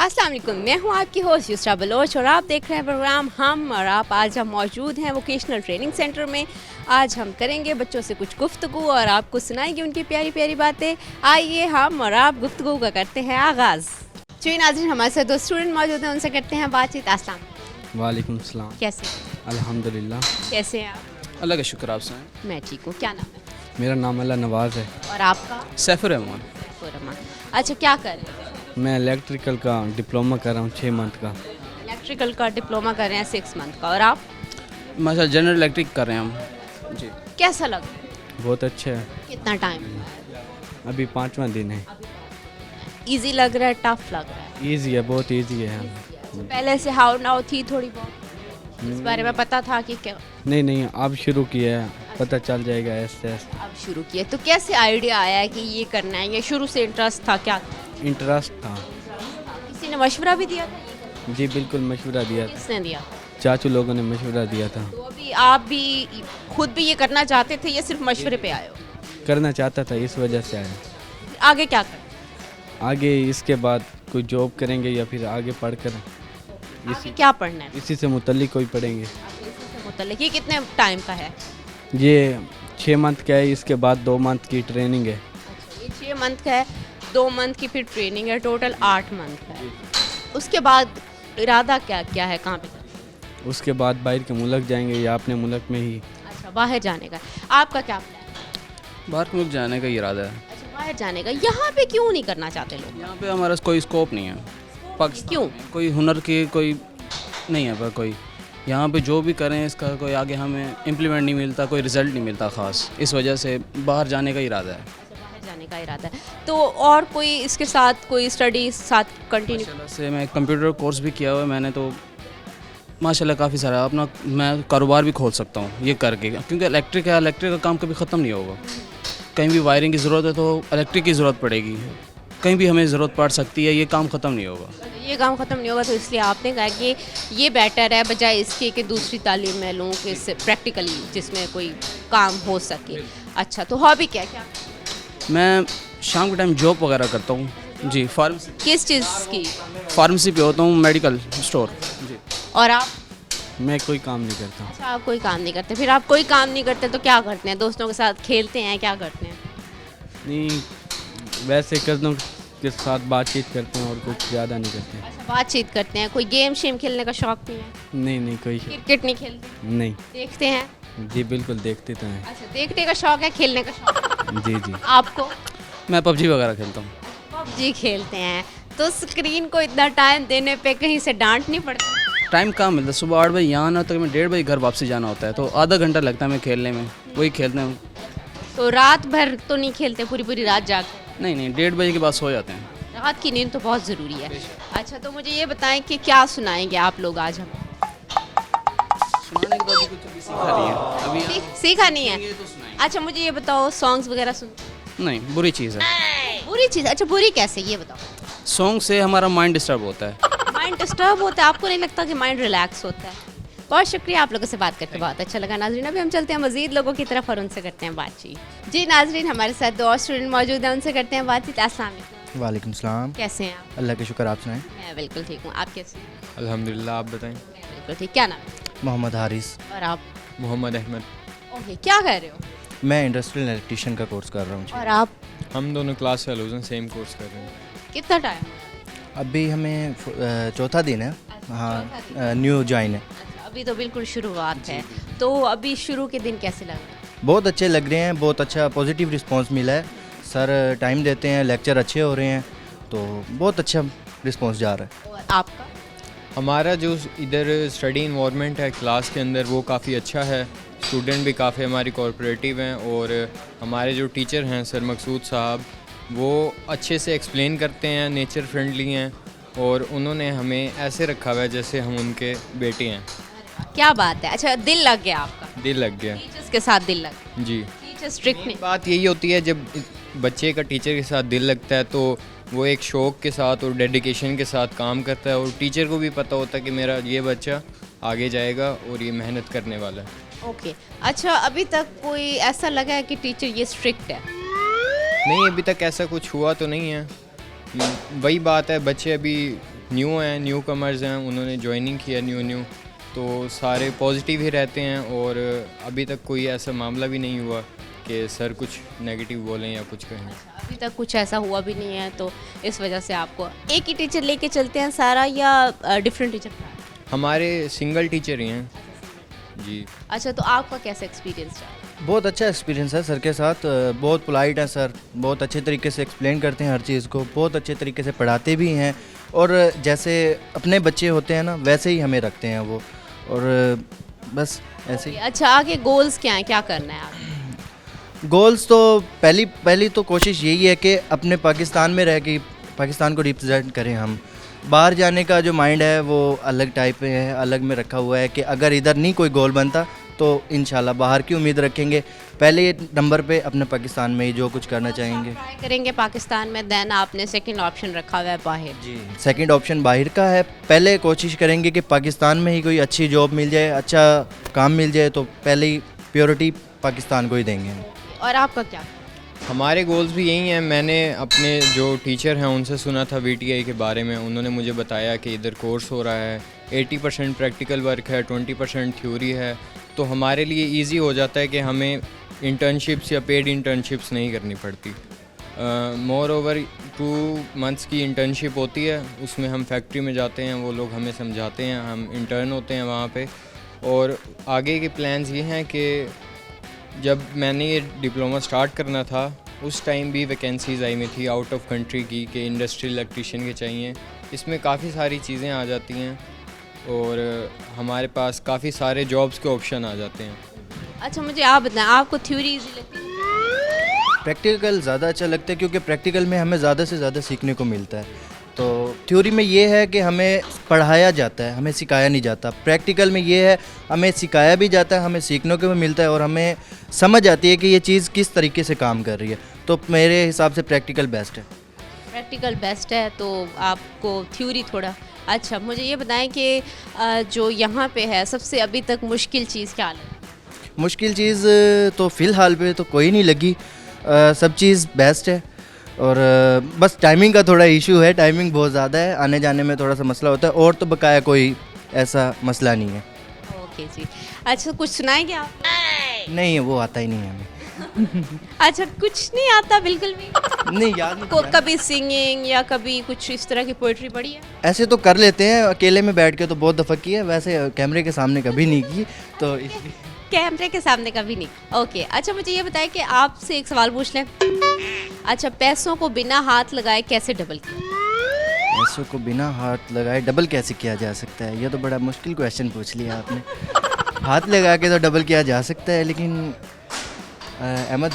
अस्सलाम वालेकुम, मैं हूँ आपकी होस्ट युसरा बलोच और आप देख रहे हैं प्रोग्राम हम और आप। आज हम मौजूद हैं वोकेशनल ट्रेनिंग सेंटर में। आज हम करेंगे बच्चों से कुछ गुफ्तगू और आपको सुनाएंगे उनकी प्यारी प्यारी बातें। आइए हम और आप गुफ्तगू का करते हैं आगाज़। जी नाज़रीन, हमारे साथ दो स्टूडेंट मौजूद हैं, उनसे करते हैं बातचीत। अस्सलाम वालेकुम सलाम। कैसे अल्हम्दुलिल्लाह। कैसे हैं आप? अल्लाह का शुक्र, आप सुनाएं। मैं ठीक हूँ। क्या नाम है? मेरा नाम अल्लाह नवाज़ है। और आपका? सैफुर रहमान। रहमान। अच्छा, क्या कर रहे हैं? मैं इलेक्ट्रिकल का डिप्लोमा कर रहा हूँ 6 मंथ का। इलेक्ट्रिकल का डिप्लोमा कर रहे हैं 6 मंथ का। और आप? माशा जनरल इलेक्ट्रिक कर रहे हैं हम जी। कैसा लग रहा है? बहुत अच्छा है। कितना टाइम? अभी 5वां दिन है। इजी लग रहा है, टफ लग रहा है? ईजी है, बहुत ईजी है। पहले से हाउ नाउ थी थोड़ी बहुत, इस बारे में पता था कि क्या? नहीं अब शुरू किया है, पता चल जाएगा ऐसे ऐसे। अब शुरू किया तो कैसे आइडिया आया कि ये करना है? ये शुरू से इंटरेस्ट था क्या? इंटरेस्ट था। किसी ने मशवरा भी दिया था? जी बिल्कुल, मशवरा दिया था। किसने दिया? चाचू लोगों ने मशवरा दिया था। तो अभी आप भी खुद भी ये करना चाहते थे या सिर्फ मशवरे पे आए हो? करना चाहता था, इस वजह से आया। आगे क्या करना? आगे इसके बाद कोई जॉब करेंगे या फिर आगे पढ़कर आगे क्या पढ़ना है? इसी से मुतल्लिक कोई पढ़ेंगे। इससे मुतल्लिक ये कितने टाइम का है? ये 6 मंथ का है, इसके बाद 2 मंथ की ट्रेनिंग है। ये 6 मंथ का है, 2 मंथ की फिर ट्रेनिंग है, टोटल 8 मंथ का है। उसके बाद इरादा क्या क्या है, कहाँ पे? उसके बाद बाहर के मुल्क जाएंगे या अपने मुल्क में ही। अच्छा, बाहर जाने का। आपका क्या प्लान है? बाहर मुल्क जाने का इरादा है। अच्छा, बाहर जाने का। यहाँ पे क्यों नहीं करना चाहते लोग? यहाँ पे हमारा कोई स्कोप नहीं है। पाकिस्तान क्यों? में कोई हुनर की कोई नहीं है पर कोई यहाँ पे जो भी करें इसका कोई आगे हमें इम्प्लीमेंट नहीं मिलता, कोई रिज़ल्ट नहीं मिलता ख़ास। इस वजह से बाहर जाने का इरादा है। बाहर जाने का इरादा है। तो और कोई इसके साथ कोई स्टडी साथ कंटिन्यू? माशाल्लाह से मैं कंप्यूटर कोर्स भी किया हुआ है मैंने, तो माशाल्लाह काफ़ी सारा अपना मैं कारोबार भी खोल सकता हूँ ये करके, क्योंकि इलेक्ट्रिक है, इलेक्ट्रिक का काम कभी ख़त्म नहीं होगा। कहीं भी वायरिंग की ज़रूरत है तो इलेक्ट्रिक की ज़रूरत पड़ेगी, कहीं भी हमें ज़रूरत पड़ सकती है, ये काम ख़त्म नहीं होगा। ये काम ख़त्म नहीं होगा, तो इसलिए आपने कहा कि ये बेटर है बजाय इसके कि दूसरी तालीम मैं लूँ कि इससे प्रैक्टिकली जिसमें कोई काम हो सके। अच्छा, तो हॉबी क्या क्या? मैं शाम के टाइम जॉब वगैरह करता हूँ जी। फार्मेसी किस चीज़ की? पे होता हूँ, मेडिकल स्टोर जी। और आप? मैं कोई काम नहीं करता। अच्छा, आप कोई काम नहीं करते। फिर आप कोई काम नहीं करते तो क्या करते हैं? दोस्तों के साथ खेलते हैं, क्या करते हैं? नहीं, वैसे कज़नों के साथ बातचीत करते हैं और कुछ ज़्यादा नहीं करते हैं। अच्छा, बातचीत करते हैं। कोई गेम शेम खेलने का शौक नहीं है? नहीं कोई क्रिकेट नहीं खेलते? नहीं। देखते हैं? जी बिल्कुल, देखते तो हैं। अच्छा, देखने का शौक है, खेलने का शौक? जी आपको? मैं पबजी वगैरह खेलता हूँ। पबजी खेलते हैं तो स्क्रीन को इतना टाइम देने पे कहीं से डांट नहीं पड़ती? टाइम कहाँ मिलता है, सुबह 8 बजे यहाँ आना तक मैं 1:30 बजे घर वापसी जाना होता है, तो आधा घंटा लगता है मैं खेलने में, वही खेलते हैं। तो रात भर तो नहीं खेलते, पूरी पूरी रात जाग? नहीं 1:30 बजे के बाद सो जाते हैं। रात की नींद तो बहुत ज़रूरी है। अच्छा, तो मुझे ये बताएं कि क्या सुनाएंगे आप लोग आज हमें? सुनाने के बाद भी कुछ अभी सीखा नहीं है अभी। सीखा नहीं है? ये तो सुनाएंगे। अच्छा, मुझे ये बताओ, सॉन्ग्स वगैरह सुन? नहीं, बुरी चीज़ है। बुरी चीज़? अच्छा, बुरी कैसे, ये बताओ। सॉन्ग से हमारा माइंड डिस्टर्ब होता है। माइंड डिस्टर्ब होता है? आपको नहीं लगता कि माइंड रिलैक्स होता है? बहुत शुक्रिया, आप लोगों से बात करके बहुत अच्छा लगा नाजरीन। अभी हम चलते हैं मजीद लोगों की तरफ और उनसे करते हैं बातचीत। जी नाजरीन, हमारे साथ 2 और स्टूडेंट मौजूद हैं, उनसे करते हैं बातचीत। अस्सलाम वालेकुम। वालेकुम सलाम। कैसे हैं आप? अल्लाह के शुक्र, आप सुनाएं। मैं बिल्कुल ठीक हूँ, आप कैसे हैं? अल्हम्दुलिल्लाह, आप बताएं। मैं बिल्कुल ठीक। क्या नाम है? मोहम्मद हारिस। और आप? मोहम्मद अहमद। ओके, क्या कर रहे हो? मैं इंडस्ट्रियल इलेक्ट्रिशियन का कोर्स कर रहा हूँ। और आप? हम दोनों क्लास फेलोज हैं, सेम कोर्स कर रहे हैं। कितना टाइम? अभी हमें चौथा दिन है। चौथा हाँ, न्यू ज्वाइन है। अच्छा, अभी तो बिल्कुल शुरुआत है, तो अभी शुरू के दिन कैसे लग रहे हैं? बहुत अच्छे लग रहे हैं, बहुत अच्छा पॉजिटिव रिस्पांस मिला है। सर टाइम देते हैं, लेक्चर अच्छे हो रहे हैं, तो बहुत अच्छा रिस्पांस जा रहा है। और आपका? हमारा जो इधर स्टडी इन्वायरमेंट है क्लास के अंदर वो काफ़ी अच्छा है। स्टूडेंट भी काफ़ी हमारी कोऑपरेटिव हैं और हमारे जो टीचर हैं सर मकसूद साहब, वो अच्छे से एक्सप्लेन करते हैं, नेचर फ्रेंडली हैं और उन्होंने हमें ऐसे रखा हुआ है जैसे हम उनके बेटे हैं। क्या बात है। अच्छा, दिल लग गया आपका? दिल लग गया टीचर्स के साथ दिल लग गया? जी। टीचर स्ट्रिक्ट नहीं? बात यही होती है जब बच्चे का टीचर के साथ दिल लगता है तो वो एक शौक़ के साथ और डेडिकेशन के साथ काम करता है और टीचर को भी पता होता है कि मेरा ये बच्चा आगे जाएगा और ये मेहनत करने वाला है। ओके। अच्छा, अभी तक कोई ऐसा लगा है कि टीचर ये स्ट्रिक्ट है? नहीं, अभी तक ऐसा कुछ हुआ तो नहीं है। वही बात है, बच्चे अभी न्यू हैं, न्यू कमर्स हैं, उन्होंने ज्वाइनिंग किया न्यू, तो सारे पॉजिटिव ही रहते हैं और अभी तक कोई ऐसा मामला भी नहीं हुआ कि सर कुछ नेगेटिव बोलें या कुछ कहें। अभी तक कुछ ऐसा हुआ भी नहीं है, तो इस वजह से आपको एक ही टीचर लेके चलते हैं सारा या डिफरेंट टीचर? हमारे सिंगल टीचर ही हैं जी। अच्छा, तो आपका कैसा एक्सपीरियंस रहा? बहुत अच्छा एक्सपीरियंस है सर के साथ, बहुत पोलाइट है सर, बहुत अच्छे तरीके से एक्सप्लेन करते हैं हर चीज़ को, बहुत अच्छे तरीके से पढ़ाते भी हैं और जैसे अपने बच्चे होते हैं ना वैसे ही हमें रखते हैं वो, और बस ऐसे ही। अच्छा, आगे गोल्स क्या हैं, क्या करना है आप? गोल्स तो पहली तो कोशिश यही है कि अपने पाकिस्तान में रह के पाकिस्तान को रिप्रेजेंट करें हम। बाहर जाने का जो माइंड है वो अलग टाइप में है, अलग में रखा हुआ है कि अगर इधर नहीं कोई गोल बनता तो इंशाल्लाह बाहर की उम्मीद रखेंगे। पहले नंबर पे अपने पाकिस्तान में ही जो कुछ करना चाहेंगे। ट्राई करेंगे पाकिस्तान में, देन आपने सेकंड ऑप्शन रखा हुआ है बाहर। जी, सेकंड ऑप्शन बाहर का है। पहले कोशिश करेंगे कि पाकिस्तान में ही कोई अच्छी जॉब मिल जाए, अच्छा काम मिल जाए, तो पहले ही प्योरिटी पाकिस्तान को ही देंगे। और आपका क्या? हमारे गोल्स भी यही हैं। मैंने अपने जो टीचर हैं उनसे सुना था VTI के बारे में, उन्होंने मुझे बताया कि इधर कोर्स हो रहा है, 80% प्रैक्टिकल वर्क है, 20% थ्योरी है, तो हमारे लिए इजी हो जाता है कि हमें इंटर्नशिप्स या पेड इंटर्नशिप्स नहीं करनी पड़ती। मोर ओवर 2 मंथ्स की इंटर्नशिप होती है, उसमें हम फैक्ट्री में जाते हैं, वो लोग हमें समझाते हैं, हम इंटर्न होते हैं वहाँ पे। और आगे के प्लान्स ये हैं कि जब मैंने ये डिप्लोमा स्टार्ट करना था उस टाइम भी वैकेंसीज़ आई हुई थी आउट ऑफ कंट्री की कि इंडस्ट्रियल इलेक्ट्रीशियन के चाहिए। इसमें काफ़ी सारी चीज़ें आ जाती हैं और हमारे पास काफ़ी सारे जॉब्स के ऑप्शन आ जाते हैं। अच्छा, मुझे आप बताएं, आपको थ्योरी इजी लगती है? प्रैक्टिकल ज़्यादा अच्छा लगता है क्योंकि प्रैक्टिकल में हमें ज़्यादा से ज़्यादा सीखने को मिलता है। तो थ्योरी में ये है कि हमें पढ़ाया जाता है, हमें सिखाया नहीं जाता। प्रैक्टिकल में ये है हमें सिखाया भी जाता है, हमें सीखने को भी मिलता है और हमें समझ आती है कि ये चीज़ किस तरीके से काम कर रही है। तो मेरे हिसाब से प्रैक्टिकल बेस्ट है। प्रैक्टिकल बेस्ट है, तो आपको थ्योरी थोड़ा। अच्छा, मुझे ये बताएं कि जो यहाँ पे है सबसे अभी तक मुश्किल चीज़ क्या लगी? मुश्किल चीज़ तो फ़िलहाल पे तो कोई नहीं लगी, सब चीज़ बेस्ट है। और बस टाइमिंग का थोड़ा इशू है, टाइमिंग बहुत ज़्यादा है, आने जाने में थोड़ा सा मसला होता है, और तो बकाया कोई ऐसा मसला नहीं है। ओके जी। अच्छा, कुछ सुनाएंगे आप? नहीं, वो आता ही नहीं है हमें। अच्छा, कुछ नहीं आता बिल्कुल भी? नहीं, याद नहीं को किया। कभी सिंगिंग या कभी कुछ इस तरह की पोइट्री पढ़ी है? ऐसे तो कर लेते हैं, अकेले में बैठ के तो बहुत दफ़ा की है, वैसे कैमरे के सामने कभी नहीं की, तो इसलिए। कैमरे के सामने कभी नहीं। ओके, अच्छा मुझे ये बताएं कि आपसे एक सवाल पूछ लें। अच्छा, पैसों को बिना हाथ लगाए कैसे डबल किया? पैसों को बिना हाथ लगाए डबल कैसे किया जा सकता है? ये तो बड़ा मुश्किल क्वेश्चन पूछ लिया आपने। हाथ लगा के तो डबल किया जा सकता है, लेकिन अहमद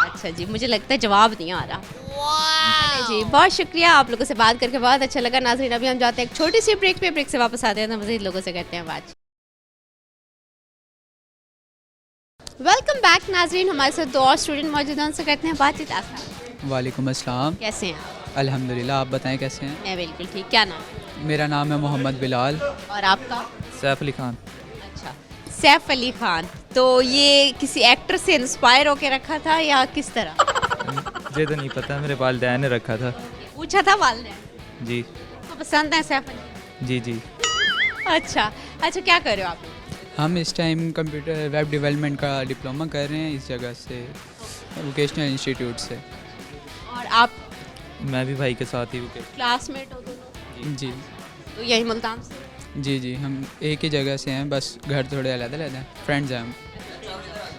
अच्छा जी, मुझे लगता है जवाब नहीं आ रहा। चलिए जी, बहुत शुक्रिया, आप लोगों से बात करके बहुत अच्छा लगा। नाज़रीन, अभी हम जाते हैं एक छोटी सी ब्रेक पे, ब्रेक से वापस आते हैं तो मज़ीद लोगों से करते हैं बात। वेलकम बैक नाज़रीन, हमारे साथ 2 और स्टूडेंट मौजूद हैं, उनसे करते हैं बातचीत। वालेकुम अस्सलाम। कैसे हैं आप? अल्हम्दुलिल्लाह, आप बताएं कैसे हैं? मैं बिल्कुल ठीक। क्या नाम है? मेरा नाम है मोहम्मद बिलाल। और आपका? सैफ अली खान। अच्छा, सैफ अली खान। तो ये किसी एक्टर से इंस्पायर होकर रखा था या किस तरह? मुझे तो नहीं पता, मेरे वालिदैन ने रखा था। पूछा था वालिदैन? जी तो पसंद है सैफ अली? जी जी। अच्छा अच्छा, क्या कर रहे हो आप? हम इस टाइम कंप्यूटर वेब डेवलपमेंट का डिप्लोमा कर रहे हैं इस जगह से, वोकेशनल इंस्टीट्यूट से। और आप मैं भी भाई के साथ ही रुके। क्लासमेट हो दोनों? जी तो यही मुल्तान से? जी जी, हम एक ही जगह से हैं, बस घर थोड़े अलग अलग हैं, फ्रेंड्स हैं हम।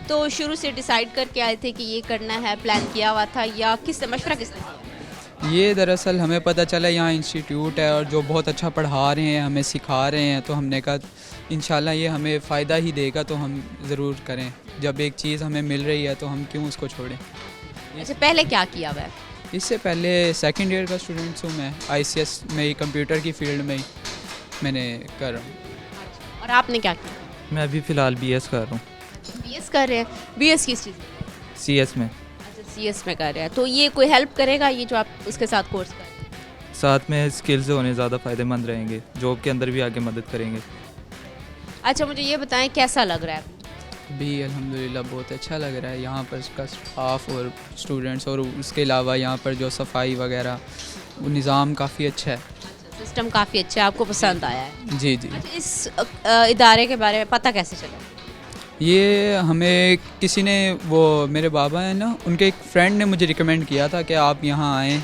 तो शुरू से डिसाइड करके आए थे कि ये करना है, प्लान किया हुआ था या किससे मशवरा किसने किया? ये दरअसल हमें पता चला यहाँ इंस्टीट्यूट है और जो बहुत अच्छा पढ़ा रहे हैं, हमें सिखा रहे हैं, तो हमने कहा इंशाल्लाह ये हमें फ़ायदा ही देगा, तो हम ज़रूर करें। जब एक चीज़ हमें मिल रही है तो हम क्यों उसको छोड़ें। अच्छा, पहले क्या किया हुआ है? इससे पहले सेकंड ईयर का स्टूडेंट्स हूँ मैं, ICS में ही, कंप्यूटर की फील्ड में ही मैंने कर रहा हूँ। और आपने क्या किया? मैं अभी फ़िलहाल BS कर रहा हूँ। BS कर रहे हैं? BS किस चीज़ में? CS में। अच्छा, CS में कर रहे हैं। तो ये कोई हेल्प करेगा, ये जो आप उसके साथ कोर्स कर रहे हैं? साथ में स्किल्स होने ज़्यादा फ़ायदेमंद रहेंगे, जॉब के अंदर भी आगे मदद करेंगे। अच्छा, मुझे ये बताएं कैसा लग रहा है? भी अल्हम्दुलिल्लाह बहुत अच्छा लग रहा है यहाँ पर का स्टाफ और स्टूडेंट्स, और उसके अलावा यहाँ पर जो सफाई वगैरह वो निज़ाम काफ़ी अच्छा है। सिस्टम काफ़ी अच्छा है, आपको पसंद आया है। जी जी। अच्छा, इस इदारे के बारे में पता कैसे चला? ये हमें किसी ने, वो मेरे बाबा हैं ना, उनके एक फ्रेंड ने मुझे रिकमेंड किया था कि आप यहाँ आएँ,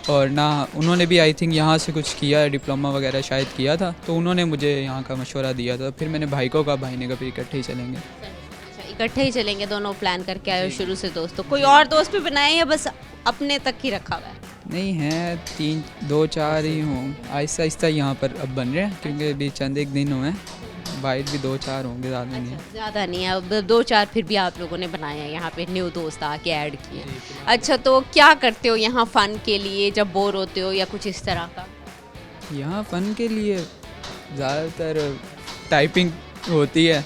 और ना उन्होंने भी आई थिंक यहाँ से कुछ किया है, डिप्लोमा वगैरह शायद किया था, तो उन्होंने मुझे यहाँ का मशवरा दिया था। फिर मैंने भाई को कहा, भाई ने कहा फिर इकट्ठे ही चलेंगे। अच्छा, इकट्ठे ही चलेंगे, दोनों प्लान करके आए हो शुरू से दोस्त? तो कोई और दोस्त भी बनाए या बस अपने तक ही रखा हुआ है? नहीं है, 2-4 ही हों, आहिस्ता आहिस्ता यहाँ पर अब बन रहे हैं, क्योंकि अभी चंद एक दिन हुए हैं। बाइट भी 2-4 होंगे, ज़्यादा नहीं है। ज़्यादा नहीं है, अब 2-4 फिर भी आप लोगों ने बनाए हैं यहाँ पे, न्यू दोस्त आके ऐड किए। अच्छा, तो क्या करते हो यहाँ फ़न के लिए जब बोर होते हो, या कुछ इस तरह का? यहाँ फ़न के लिए ज़्यादातर टाइपिंग होती है,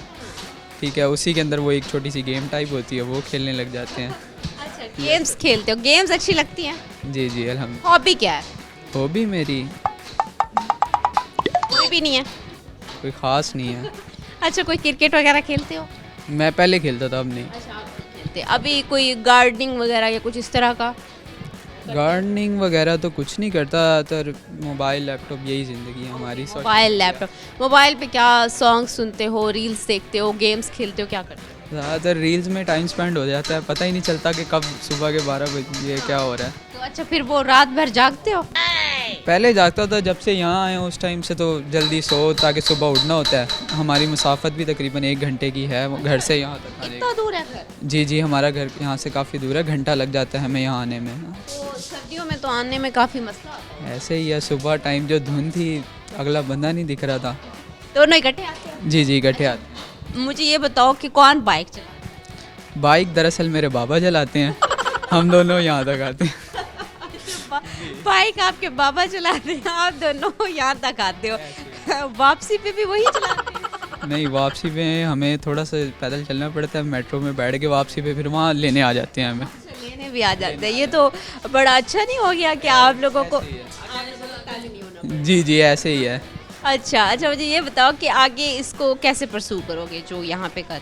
ठीक है, उसी के अंदर वो एक छोटी सी गेम टाइप होती है, वो खेलने लग जाते हैं। अच्छा, गेम्स खेलते हो? गेम्स अच्छी लगती हैं? जी जी अल्हम्दुलिल्लाह। हॉबी क्या है? हॉबी मेरी कोई भी नहीं है? कोई ख़ास नहीं है। अच्छा, कोई क्रिकेट वगैरह खेलते हो? मैं पहले खेलता था, अब नहीं। अच्छा, आप नहीं खेलते। अभी कोई गार्डनिंग वगैरह या कुछ इस तरह का? गार्डनिंग वगैरह तो कुछ नहीं करता, तर मोबाइल लैपटॉप यही ज़िंदगी है हमारी। Mobile laptop. मोबाइल पे क्या सॉन्ग सुनते हो, रील्स देखते हो, गेम्स खेलते हो, क्या करते हो? ज़्यादातर रील्स में टाइम स्पेंड हो जाता है, पता ही नहीं चलता कि कब सुबह के 12 बजे क्या हो रहा है। तो अच्छा, फिर वो रात भर जागते हो? पहले जागता था, जब से यहाँ आए उस टाइम से तो जल्दी सो, ताकि सुबह उठना होता है। हमारी मुसाफत भी तकरीबन 1 घंटे की है घर से यहाँ तक आने इतना दूर है घर? की। जी जी, हमारा घर यहाँ से काफ़ी दूर है, घंटा लग जाता है हमें यहाँ आने में। तो सर्दियों में तो आने में काफ़ी मसला आता है। ऐसे ही है, सुबह टाइम जो धुंध थी, अगला बंदा नहीं दिख रहा था। दोनों इकट्ठे आते हैं? जी जी, इकट्ठे आते। मुझे ये बताओ कि कौन बाइक चलाता है? बाइक दरअसल मेरे बाबा चलाते हैं, हम दोनों यहाँ तक आते हैं। बाइक आपके बाबा चलाते हैं, आप दोनों यहाँ तक आते हो। वापसी पे भी वही चलाते हैं? नहीं, वापसी पे हमें थोड़ा सा पैदल चलना पड़ता है, मेट्रो में बैठ के वापसी पे फिर वहाँ लेने आ जाते हैं हमें। अच्छा, लेने भी आ जाते हैं। ये तो बड़ा अच्छा नहीं हो गया कि आप लोगों को ताली नहीं होना? जी जी, ऐसे ही है। अच्छा अच्छा, मुझे ये बताओ कि आगे इसको कैसे परसू करोगे जो यहाँ पे कर?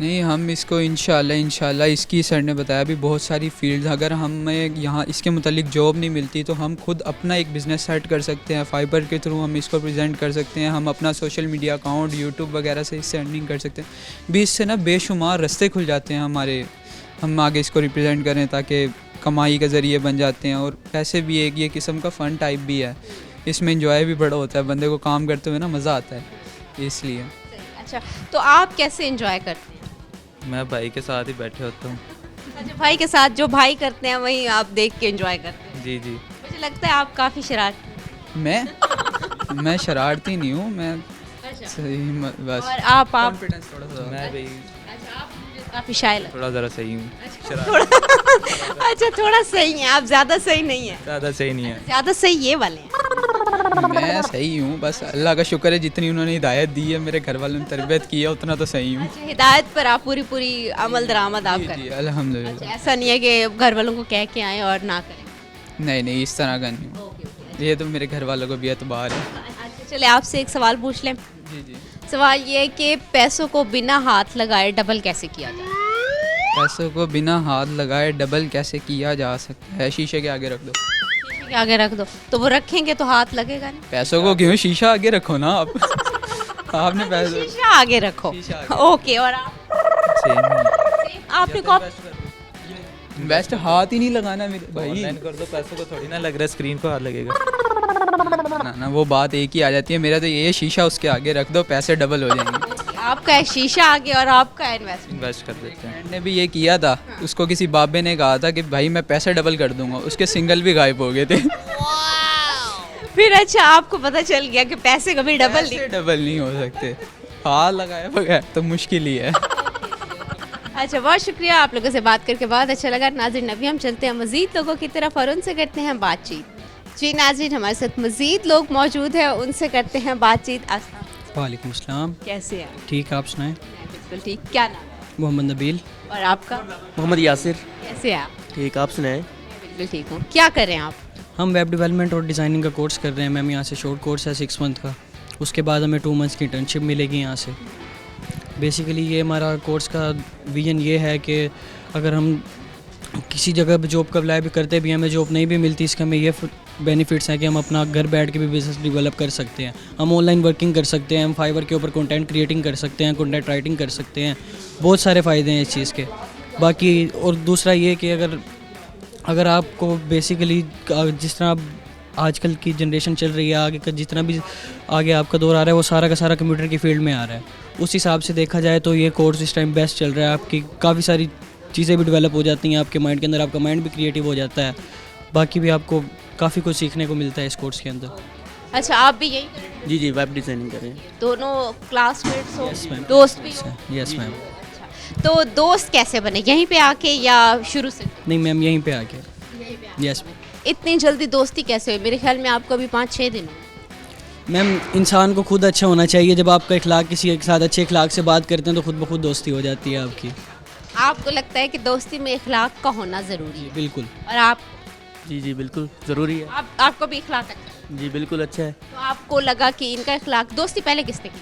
नहीं, हम इसको इंशाल्लाह इसकी सर ने बताया भी बहुत सारी फील्ड्स, अगर हमें यहाँ इसके मुतालिक जॉब नहीं मिलती तो हम खुद अपना एक बिज़नेस सेट कर सकते हैं। फाइबर के थ्रू हम इसको प्रेजेंट कर सकते हैं, हम अपना सोशल मीडिया अकाउंट यूट्यूब वगैरह से इससे अर्निंग कर सकते हैं। भी इससे ना बेशुमार रास्ते खुल जाते हैं हमारे, हम आगे इसको रिप्रेजेंट करें ताकि कमाई के ज़रिए बन जाते हैं, और पैसे भी एक ये किस्म का फ़न टाइप भी है, इसमें इंजॉय भी बड़ा होता है, बंदे को काम करते हुए ना मज़ा आता है इसलिए। अच्छा, तो आप कैसे एंजॉय करते हैं? मैं भाई के साथ ही बैठे होता हूँ। अच्छा, भाई के साथ जो भाई करते हैं वही आप देख के एंजॉय करते हैं? जी जी। मुझे लगता है आप काफ़ी शरारती मैं शरारती नहीं हूँ, मैं हैं। सही बस और आप कॉन्फिडेंस थोड़ा सा। मैं भी अच्छा, आप मुझे काफ़ी शाय लगते थोड़ा ज़रा सही हूँ। हैं। अच्छा, थोड़ा सही है आप, ज़्यादा सही नहीं है। ज़्यादा सही नहीं है। ज़्यादा सही ये वाले हैं। मैं सही हूँ, बस अल्लाह का शुक्र है, जितनी उन्होंने हिदायत दी है, मेरे घर वालों ने तरबियत की है, उतना तो सही हूँ। अच्छा, हिदायत पर आप पूरी पूरी अमल दरामद आप जी करें? जी अल्हम्दुलिल्लाह। अच्छा, ऐसा नहीं है कि घर वालों को कह के आए और ना करें? नहीं नहीं, इस तरह का नहीं हूँ, ये तो मेरे घर वालों को भी एतबार है। अच्छा, चले आपसे एक सवाल पूछ लें। जी जी। सवाल ये है कि पैसों को बिना हाथ लगाए डबल कैसे किया जाए? पैसों को बिना हाथ लगाए डबल कैसे किया जा सकता है? शीशे के आगे रख दो। शीशे के आगे रख दो, तो वो रखेंगे तो हाथ लगेगा नहीं? पैसों को क्यों, शीशा आगे रखो ना आप। आपने पैसों शीशा आगे रखो। शीशा आगे। ओके, और आप? सेम ही। आपने कॉप बेस्ट हाथ ही नहीं लगाना मेरे भाई। ऑनलाइन कर दो, पैसों को थोड़ी ना लग रहा है, स्क्रीन को हाथ लगेगा। ना वो बात एक ही आ जाती है, मेरा तो ये शीशा उसके आगे रख दो, पैसे डबल हो जाएंगे। आपका है शीशा आगे और आपका है इन्वेस्टमेंट। इन्वेस्ट कर देते हैं। फ्रेंड ने भी ये किया था, उसको किसी बाबे ने कहा था कि भाई मैं पैसे डबल कर दूंगा, उसके सिंगल भी गायब हो गए थे। फिर अच्छा, आपको पता चल गया कि पैसे कभी डबल नहीं। पैसे डबल नहीं हो सकते, हाथ लगाए बगैर तो मुश्किल ही है। अच्छा, बहुत शुक्रिया, आप लोगों से बात करके बहुत अच्छा लगा। नाज़रीन, अभी हम चलते हैं मज़ीद लोगों की तरफ और उनसे करते हैं बातचीत। जी नाज़रीन, हमारे साथ मज़ीद लोग मौजूद हैं, उनसे करते हैं बातचीत। वालेकुम अस्सलाम। कैसे हैं? ठीक, आप सुनाएं। बिल्कुल ठीक। क्या नाम है? मोहम्मद नबील। और आपका? मोहम्मद यासिर। कैसे हैं आप? ठीक, आप सुनाएं। बिल्कुल ठीक हूँ। क्या कर रहे हैं आप? हम वेब डेवलपमेंट और डिज़ाइनिंग का कोर्स कर रहे हैं मैम। यहाँ से शॉर्ट कोर्स है 6 मंथ का, उसके बाद हमें 2 मंथ्स की इंटर्नशिप मिलेगी यहाँ से। बेसिकली ये हमारा कोर्स का विजन ये है कि अगर हम किसी जगह पे जॉब का अप्लाई भी करते भी हमें जॉब नहीं भी मिलती, इसके हमें ये बेनिफिट्स हैं कि हम अपना घर बैठ के भी बिज़नेस डेवलप कर सकते हैं, हम ऑनलाइन वर्किंग कर सकते हैं, हम फाइवर के ऊपर कंटेंट क्रिएटिंग कर सकते हैं, कंटेंट राइटिंग कर सकते हैं, बहुत सारे फ़ायदे हैं इस चीज़ के। बाकी और दूसरा ये कि अगर आपको बेसिकली जिस तरह आजकल की जनरेशन चल रही है, आगे का जितना भी आगे आपका दौर आ रहा है वो सारा का सारा कंप्यूटर की फील्ड में आ रहा है, उस हिसाब से देखा जाए तो ये कोर्स इस टाइम बेस्ट चल रहा है। आपकी काफ़ी सारी चीज़ें भी डेवलप हो जाती हैं आपके माइंड के अंदर, आपका माइंड भी क्रिएटिव हो जाता है, बाकी भी आपको काफ़ी कुछ सीखने को मिलता है इस कोर्स के अंदर। अच्छा, आप भी यही करें? जी वेब डिज़ाइनिंग करें। दोनों क्लासमेट्स हो? Yes, ma'am. दोस्त भी हो? Yes ma'am. अच्छा, तो दोस्त कैसे बने, यहीं पे आके या शुरू से? नहीं मैम, यहीं पे आके। यस इतनी जल्दी दोस्ती कैसे हुई? मेरे ख्याल में आपको अभी 5-6 दिन हुए। मैम, इंसान को खुद अच्छा होना चाहिए। जब आपका इखलाक किसी के साथ अच्छे इखलाक से बात करते हैं तो खुद ब खुद दोस्ती हो जाती है आपकी। आपको लगता है कि दोस्ती में इखलाक का होना ज़रूरी है? बिल्कुल। और आप? जी बिल्कुल ज़रूरी है। आपको भी इखलाक अच्छा है? जी बिल्कुल अच्छा है। तो आपको लगा कि इनका इखलाक, दोस्ती पहले किसने की?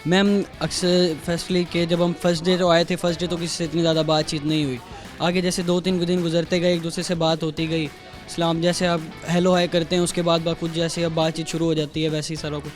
मैम अक्सर फर्स्टली के जब हम फर्स्ट डे जो आए थे, फर्स्ट डे तो किसी से इतनी ज़्यादा बातचीत नहीं हुई। आगे जैसे 2-3 दिन गुजरते गए, एक दूसरे से बात होती गई, सलाम जैसे आप हेलो हाय करते हैं, उसके बाद खुद जैसे अब बातचीत शुरू हो जाती है, वैसे ही सारा कुछ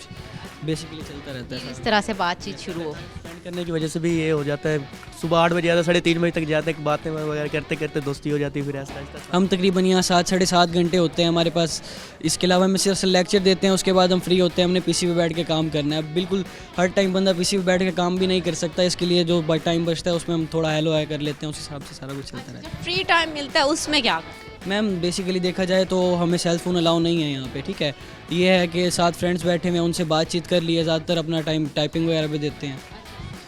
बेसिकली चलता रहता है। इस तरह से बातचीत शुरू हो। स्पेंड करने की वजह से भी ये हो जाता है, सुबह 8 बजे आता, 3:30 बजे तक जाते हैं, बातें वगैरह करते करते दोस्ती हो जाती है, फिर ऐसा ऐसा। हम तकरीबन यहाँ 7-7.5 घंटे होते हैं हमारे पास। इसके अलावा हमें सिर्फ लेक्चर देते हैं, उसके बाद हम फ्री होते हैं, हमने पीसी पे बैठ के काम करना है। अब बिल्कुल हर टाइम बंदा पीसी पे बैठ के काम भी नहीं कर सकता, इसके लिए जो टाइम बचता है उसमें हम थोड़ा हेलो हाय कर लेते हैं, उस हिसाब से सारा कुछ चलता रहता है। जब फ्री टाइम मिलता है उसमें क्या करते हैं? मैम बेसिकली देखा जाए तो हमें सेल फ़ोन अलाउ नहीं है यहाँ पे, ठीक है। ये है कि 7 फ्रेंड्स बैठे हुए हैं, उनसे बातचीत कर लिए, ज़्यादातर अपना टाइम टाइपिंग वगैरह पे देते हैं।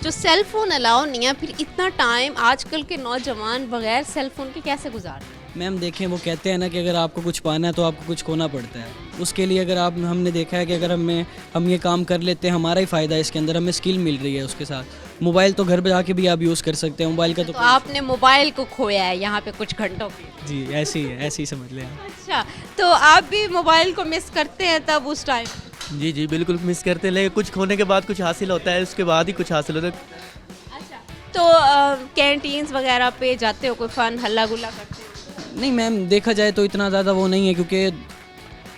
जो सेल फोन अलाउ नहीं है, फिर इतना टाइम आजकल के नौजवान बगैर सेल फोन के कैसे गुजारते हैं? मैम देखें, वो कहते हैं ना कि अगर आपको कुछ पाना है तो आपको कुछ खोना पड़ता है। उसके लिए अगर हमने देखा है कि अगर हम ये काम कर लेते हैं, हमारा ही फ़ायदा है इसके अंदर, हमें स्किल मिल रही है उसके साथ। मोबाइल तो घर पे जाके भी आप यूज़ कर सकते हैं, मोबाइल का तो आपने मोबाइल को खोया है यहाँ पे कुछ घंटों पे। जी ऐसे ही है, ऐसे ही समझ लें। अच्छा, तो आप भी मोबाइल को मिस करते हैं तब उस टाइम? जी बिल्कुल मिस करते हैं, लेकिन कुछ खोने के बाद कुछ हासिल होता है, उसके बाद ही कुछ हासिल होता है। अच्छा, तो कैंटीन्स वगैरह पे जाते हो, कोई फ़न हल्ला गुल्ला करते हो? नहीं मैम, देखा जाए तो इतना ज़्यादा वो नहीं है, क्योंकि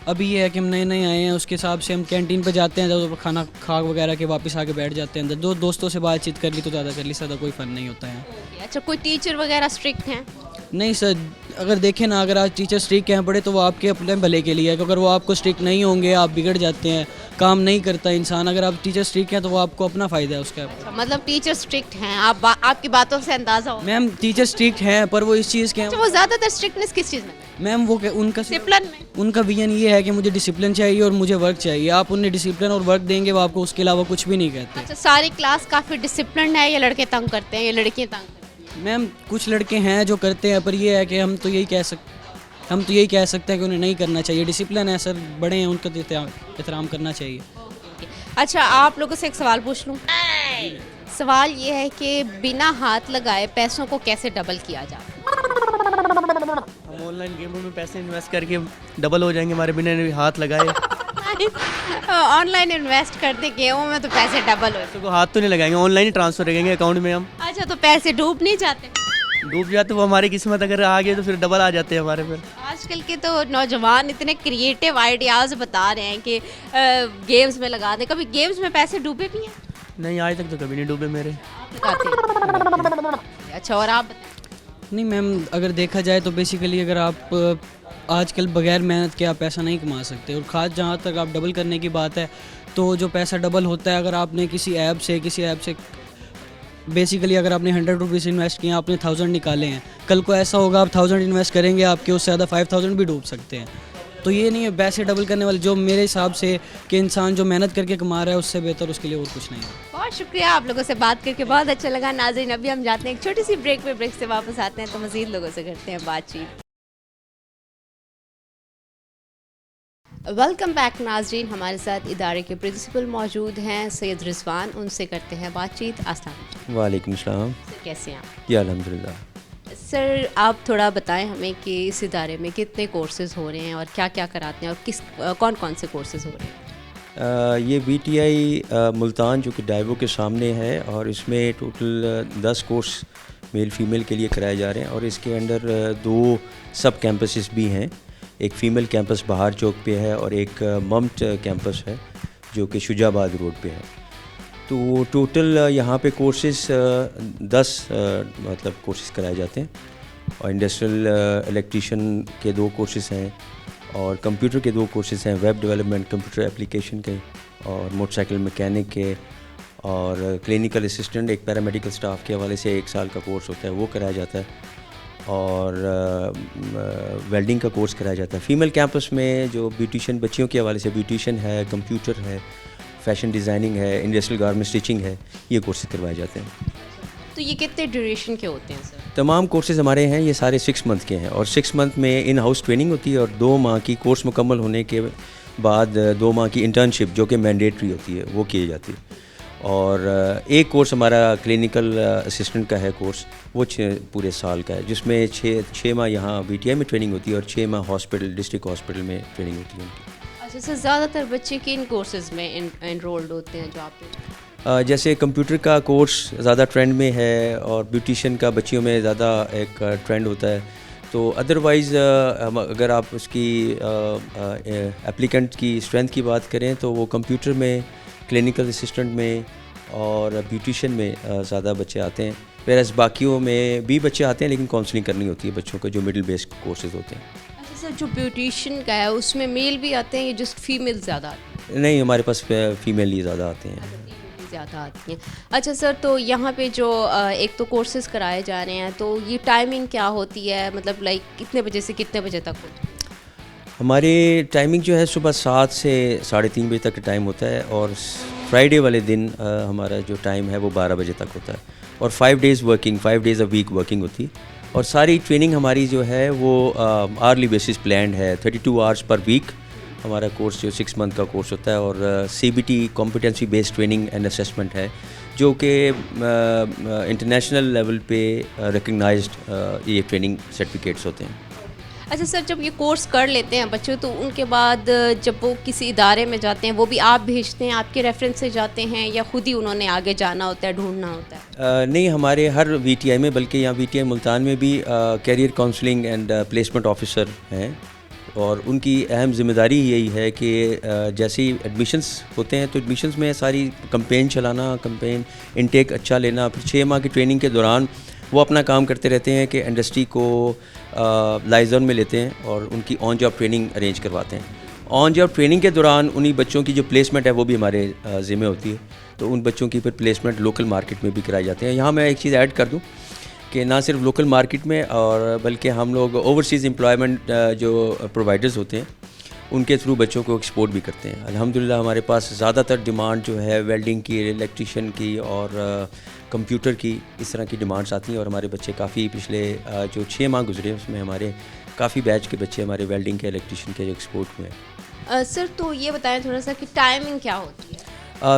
अभी ये है कि हम नए नए आए हैं, उसके हिसाब से हम कैंटीन पे जाते हैं, तो खाना खा वगैरह के वापस आके बैठ जाते हैं अंदर। दोस्तों से बातचीत कर ली तो ज़्यादा कर ली, ज़्यादा कोई फ़न नहीं होता है। अच्छा, कोई टीचर वगैरह स्ट्रिक्ट हैं? नहीं सर, अगर देखें ना, अगर आज टीचर स्ट्रिक्ट हैं पड़े तो वो आपके अपने भले के लिए है, क्योंकि अगर वो आपको स्ट्रिक्ट नहीं होंगे आप बिगड़ जाते हैं, काम नहीं करता इंसान। अगर आप टीचर स्ट्रिक्ट हैं तो वो आपको अपना फ़ायदा है उसका। अच्छा, मतलब टीचर स्ट्रिक्ट हैं, आपकी बातों से अंदाज़ा हो। मैम टीचर स्ट्रिक्ट हैं, पर वो इस चीज़ के हैं। अच्छा, वो ज़्यादातर स्ट्रिक्टनेस किस चीज़ में? मैम वो उनका डिसिप्लिन में? उनका विजन ये है कि मुझे डिसिप्लिन चाहिए और मुझे वर्क चाहिए। आप उन्हें डिसिप्लिन और वर्क देंगे, वो आपको उसके अलावा कुछ भी नहीं कहते। अच्छा, सारी क्लास काफ़ी डिसिप्लिन है, या लड़के तंग करते हैं या लड़कियाँ तंग करती हैं? मैम कुछ लड़के हैं जो करते हैं, पर ये है कि हम तो यही कह सकते हैं कि उन्हें नहीं करना चाहिए। डिसिप्लिन है सर, बड़े हैं, उनका एहतराम करना चाहिए। अच्छा, आप लोगों से एक सवाल पूछ लूँ? सवाल ये है कि बिना हाथ लगाए पैसों को कैसे डबल किया जाए? हम ऑनलाइन गेमों में पैसे इन्वेस्ट करके डबल हो जाएंगे हमारे बिना हाथ लगाए। ऑनलाइन इन्वेस्ट करते गेमों में तो पैसे डबल हो। तो हाथ तो नहीं लगाएंगे, ऑनलाइन ही ट्रांसफर करेंगे अकाउंट में हम। अच्छा, तो पैसे डूब नहीं जाते? डूब जाते, वो हमारी किस्मत अगर आ गई तो फिर डबल आ जाते हैं हमारे फिर। आजकल के तो नौजवान इतने क्रिएटिव आइडियाज़ बता रहे हैं कि गेम्स में लगा दें। कभी गेम्स में पैसे डूबे भी हैं? नहीं, आज तक तो कभी नहीं डूबे मेरे। लगाते हैं। अच्छा, और आप बताएं? नहीं मैम, अगर देखा जाए तो बेसिकली अगर आप आजकल बगैर मेहनत के आप पैसा नहीं कमा सकते, और ख़ास जहाँ तक आप डबल करने की बात है तो जो पैसा डबल होता है, अगर आपने किसी ऐप से बेसिकली अगर आपने 100 रुपीज़ इन्वेस्ट किए, आपने 1000 निकाले हैं, कल को ऐसा होगा आप 1000 इन्वेस्ट करेंगे, आपके उससे ज़्यादा 5000 भी डूब सकते हैं। तो ये नहीं है पैसे डबल करने वाले, जो मेरे हिसाब से कि इंसान जो मेहनत करके कमा रहा है उससे बेहतर उसके लिए और कुछ नहीं है। बहुत शुक्रिया, आप लोगों से बात करके बहुत अच्छा लगा। नाज़रीन, अभी हम जाते हैं एक छोटी सी ब्रेक पे, ब्रेक से वापस आते हैं तो मज़ीद लोगों से करते हैं बातचीत। वेलकम बैक नाज़रीन, हमारे साथ इदारे के प्रिंसिपल मौजूद हैं सैयद रिजवान, उनसे करते हैं बातचीत। अस्सलाम वालेकुम। वालेकुम सलाम। सर, कैसे हैं आप? जी अल्हम्दुलिल्लाह। सर, आप थोड़ा बताएं हमें कि इस इदारे में कितने कोर्सेज़ हो रहे हैं और क्या क्या कराते हैं, और कौन कौन से कोर्सेज़ हो रहे हैं? ये VTI मुल्तान जो कि डाइवो के सामने है, और इसमें टोटल 10 कोर्स मेल फीमेल के लिए कराए जा रहे हैं, और इसके अंडर 2 सब कैंपसेस भी हैं। एक फ़ीमेल कैंपस बहार चौक पे है और एक मम्ट कैंपस है जो कि शुजाबाद रोड पे है। तो टोटल यहाँ पे कोर्सेज़ 10 मतलब कोर्सेज़ कराए जाते हैं, और इंडस्ट्रियल इलेक्ट्रीशियन के 2 कोर्सेज़ हैं, और कंप्यूटर के 2 कोर्सेज़ हैं, वेब डेवलपमेंट कंप्यूटर एप्लीकेशन के, और मोटरसाइकिल मैकेनिक के, और क्लिनिकल असिस्टेंट एक पैरामेडिकल स्टाफ के हवाले से 1 साल का कोर्स होता है, वो कराया जाता है, और वेल्डिंग का कोर्स कराया जाता है। फ़ीमेल कैंपस में जो ब्यूटिशियन बच्चियों के हवाले से ब्यूटिशियन है, कंप्यूटर है, फैशन डिज़ाइनिंग है, इंडस्ट्रियल गारमेंट स्टिचिंग है, ये कोर्सेज करवाए जाते हैं। तो ये कितने ड्यूरेशन के होते हैं सर? तमाम कोर्सेज़ हमारे हैं ये सारे 6 मंथ के हैं, और 6 मंथ में इन हाउस ट्रेनिंग होती है, और 2 माह की कोर्स मुकम्मल होने के बाद 2 माह की इंटर्नशिप जो कि मैंडेटरी होती है वो की जाती है। और एक कोर्स हमारा क्लिनिकल असिस्टेंट का है कोर्स, वो पूरे साल का है, जिसमें 6 माह यहाँ VTI में ट्रेनिंग होती है, और 6 माह हॉस्पिटल डिस्ट्रिक्ट हॉस्पिटल में ट्रेनिंग होती है उनकी। अच्छा सर, ज़्यादातर बच्चे किन कोर्सेज में इनरोल्ड होते हैं जो आप जैसे कंप्यूटर का कोर्स ज़्यादा ट्रेंड में है, और ब्यूटिशियन का बच्चियों में ज़्यादा एक ट्रेंड होता है। तो अदरवाइज़ अगर आप उसकी एप्लीकेंट की स्ट्रेंथ की बात करें तो वो कंप्यूटर में, क्लिनिकल असिस्टेंट में और ब्यूटिशियन में ज़्यादा बच्चे आते हैं। वेरएज़ बाकियों में भी बच्चे आते हैं, लेकिन काउंसलिंग करनी होती है बच्चों को, जो मिडिल बेस्ड कोर्सेज होते हैं। अच्छा सर, जो ब्यूटिशियन का है उसमें मेल भी आते हैं या जस्ट फीमेल ज़्यादा आते नहीं, हमारे पास फ़ीमेल ही ज़्यादा आते हैं। ज़्यादा आती हैं? अच्छा सर, तो यहाँ पे जो एक तो कोर्सेज कराए जा रहे हैं, तो ये टाइमिंग क्या होती है, मतलब लाइक कितने बजे से कितने बजे तक होती है? हमारी टाइमिंग जो है सुबह 7 से 3:30 बजे तक का टाइम होता है, और फ्राइडे वाले दिन हमारा जो टाइम है वो 12 बजे तक होता है, और 5 डेज़ अ वीक वर्किंग होती है। और सारी ट्रेनिंग हमारी जो है वो आर्ली बेसिस प्लान्ड है, 32 आवर्स पर वीक हमारा कोर्स जो 6 मंथ का कोर्स होता है, और CBT competency based training and assessment है, जो कि इंटरनेशनल लेवल पे रिकग्नाइज्ड ये ट्रेनिंग सर्टिफिकेट्स होते हैं। अच्छा सर, जब ये कोर्स कर लेते हैं बच्चे, तो उनके बाद जब वो किसी इदारे में जाते हैं, वो भी आप भेजते हैं, आपके रेफरेंस से जाते हैं, या खुद ही उन्होंने आगे जाना होता है, ढूंढना होता है? नहीं, हमारे हर VTI में, बल्कि यहाँ VTI मुल्तान में भी career counselling and placement officer हैं, और उनकी अहम ज़िम्मेदारी यही है कि जैसे ही एडमिशन्स होते हैं तो एडमिशन्स में सारी कंपेन चलाना, कंपेन इनटेक अच्छा लेना, फिर 6 माह की ट्रेनिंग के दौरान वो अपना काम करते रहते हैं कि इंडस्ट्री को लाइजन में लेते हैं और उनकी ऑन जॉब ट्रेनिंग अरेंज करवाते हैं। ऑन जॉब ट्रेनिंग के दौरान उन्हीं बच्चों की जो प्लेसमेंट है वो भी हमारे ज़िम्मे होती है, तो उन बच्चों की फिर प्लेसमेंट लोकल मार्केट में भी कराए जाते हैं। यहाँ मैं एक चीज़ ऐड कर दूँ कि ना सिर्फ लोकल मार्केट में, और बल्कि हम लोग ओवरसीज़ एम्प्लॉयमेंट जो प्रोवाइडर्स होते हैं उनके थ्रू बच्चों को एक्सपोर्ट भी करते हैं। अल्हम्दुलिल्लाह हमारे पास ज़्यादातर डिमांड जो है वेल्डिंग की, इलेक्ट्रीशियन की और कंप्यूटर की, इस तरह की डिमांड्स आती हैं, और हमारे बच्चे काफ़ी पिछले जो 6 माह गुजरे उसमें हमारे काफ़ी बैच के बच्चे हमारे वेल्डिंग के, इलेक्ट्रीशियन के जो एक्सपोर्ट हुए। सर, तो ये बताएं थोड़ा सा कि टाइमिंग क्या होती है?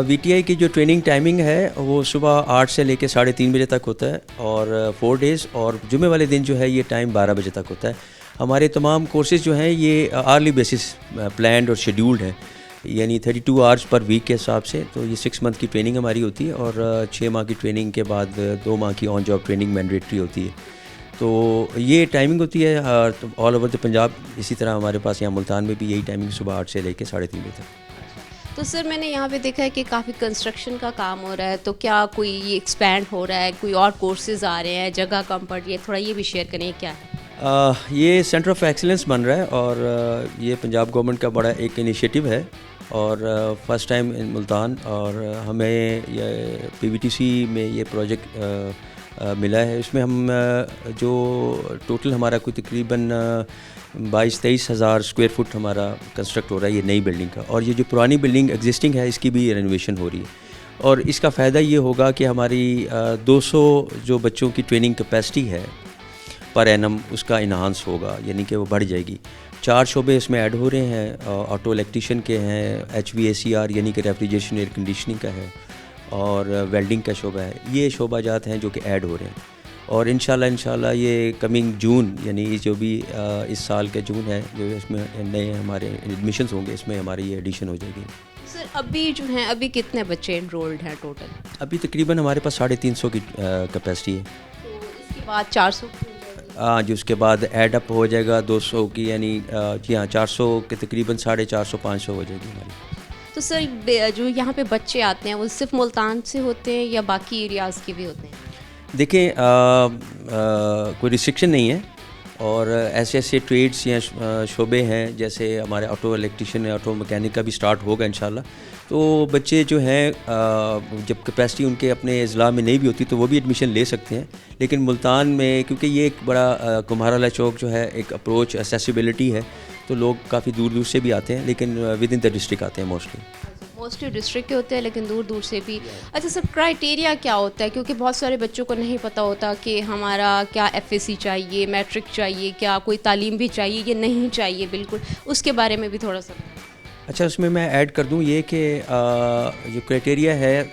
VTI की जो ट्रेनिंग टाइमिंग है वो सुबह 8 से लेकर 3:30 बजे तक होता है, और 4 डेज़, और जुमे वाले दिन जो है ये टाइम 12 बजे तक होता है। हमारे तमाम कोर्सेज़ जो हैं ये आर्ली बेसिस प्लान्ड और शेड्यूल्ड हैं, यानी 32 आवर्स पर वीक के हिसाब से। तो ये 6 मंथ की ट्रेनिंग हमारी होती है, और 6 माह की ट्रेनिंग के बाद 2 माह की ऑन जॉब ट्रेनिंग मैंडेटरी होती है। तो ये टाइमिंग होती है ऑल ओवर द पंजाब। इसी तरह हमारे पास यहाँ मुल्तान में भी यही टाइमिंग सुबह 8 से लेकर 3:30 बजे तक। तो सर, मैंने यहाँ पे देखा है कि काफ़ी कंस्ट्रक्शन का काम हो रहा है, तो क्या कोई ये एक्सपैंड हो रहा है, कोई और कोर्सेज आ रहे हैं, जगह कम पड़ रही है, थोड़ा ये भी शेयर करें क्या है? ये सेंटर ऑफ एक्सीलेंस बन रहा है, और ये पंजाब गवर्नमेंट का बड़ा एक इनिशिएटिव है, और फर्स्ट टाइम इन मुल्तान, और हमें ये PVTC में ये प्रोजेक्ट मिला है। इसमें हम जो टोटल हमारा कोई तकरीबन 22-23 हज़ार स्क्वायर फुट हमारा कंस्ट्रक्ट हो रहा है ये नई बिल्डिंग का, और ये जो पुरानी बिल्डिंग एग्जिस्टिंग है इसकी भी रेनोवेशन हो रही है। और इसका फ़ायदा ये होगा कि हमारी 200 जो बच्चों की ट्रेनिंग कैपेसिटी है पर एनम, उसका इन्हांस होगा, यानी कि वो बढ़ जाएगी। 4 शोबे इसमें ऐड हो रहे हैं, ऑटो इलेक्ट्रीशियन के हैं, HVACR यानी कि रेफ्रिजरेशन एयर कंडीशनिंग का है, और वेल्डिंग का शोबा है। ये शोबा जात हैं जो कि ऐड हो रहे हैं, और इंशाल्लाह ये कमिंग जून, यानी जो भी इस साल का जून है, जो इसमें नए हमारे एडमिशन्स होंगे, इसमें हमारी ये एडिशन हो जाएगी। सर अभी जो हैं अभी कितने बच्चे इनरोल्ड हैं टोटल? अभी तकरीबन हमारे पास 350 की कैपेसिटी है। तो इसके बाद 400 हाँ जी, उसके बाद एड अप हो जाएगा 200 की, यानी जी हाँ 400 के तकरीबन 450 500 हो जाएगी हमारी। तो सर जो यहाँ पे बच्चे आते हैं वो सिर्फ मुल्तान से होते हैं या बाकी एरियाज़ के भी होते हैं? देखिए कोई रिस्ट्रिक्शन नहीं है, और ऐसे ऐसे ट्रेड्स या शोबे हैं, जैसे हमारे ऑटो इलेक्ट्रिशियन ऑटो मैकेनिक का भी स्टार्ट होगा इंशाल्लाह। तो बच्चे जो हैं जब कैपेसिटी उनके अपने ज़िला में नहीं भी होती तो वो भी एडमिशन ले सकते हैं, लेकिन मुल्तान में क्योंकि ये एक बड़ा कुम्हाराला चौक जो है एक अप्रोच एक्सेसिबिलिटी है, तो लोग काफ़ी दूर दूर से भी आते हैं, लेकिन विद इन द डिस्ट्रिक्ट आते हैं मोस्टली डिस्ट्रिक्ट के होते हैं लेकिन दूर दूर से भी। अच्छा सर क्राइटेरिया क्या होता है, क्योंकि बहुत सारे बच्चों को नहीं पता होता कि हमारा क्या FSC चाहिए, मैट्रिक चाहिए, क्या कोई तालीम भी चाहिए या नहीं चाहिए, बिल्कुल उसके बारे में भी थोड़ा सा। अच्छा, उसमें मैं ऐड कर दूं ये कि जो क्राइटेरिया है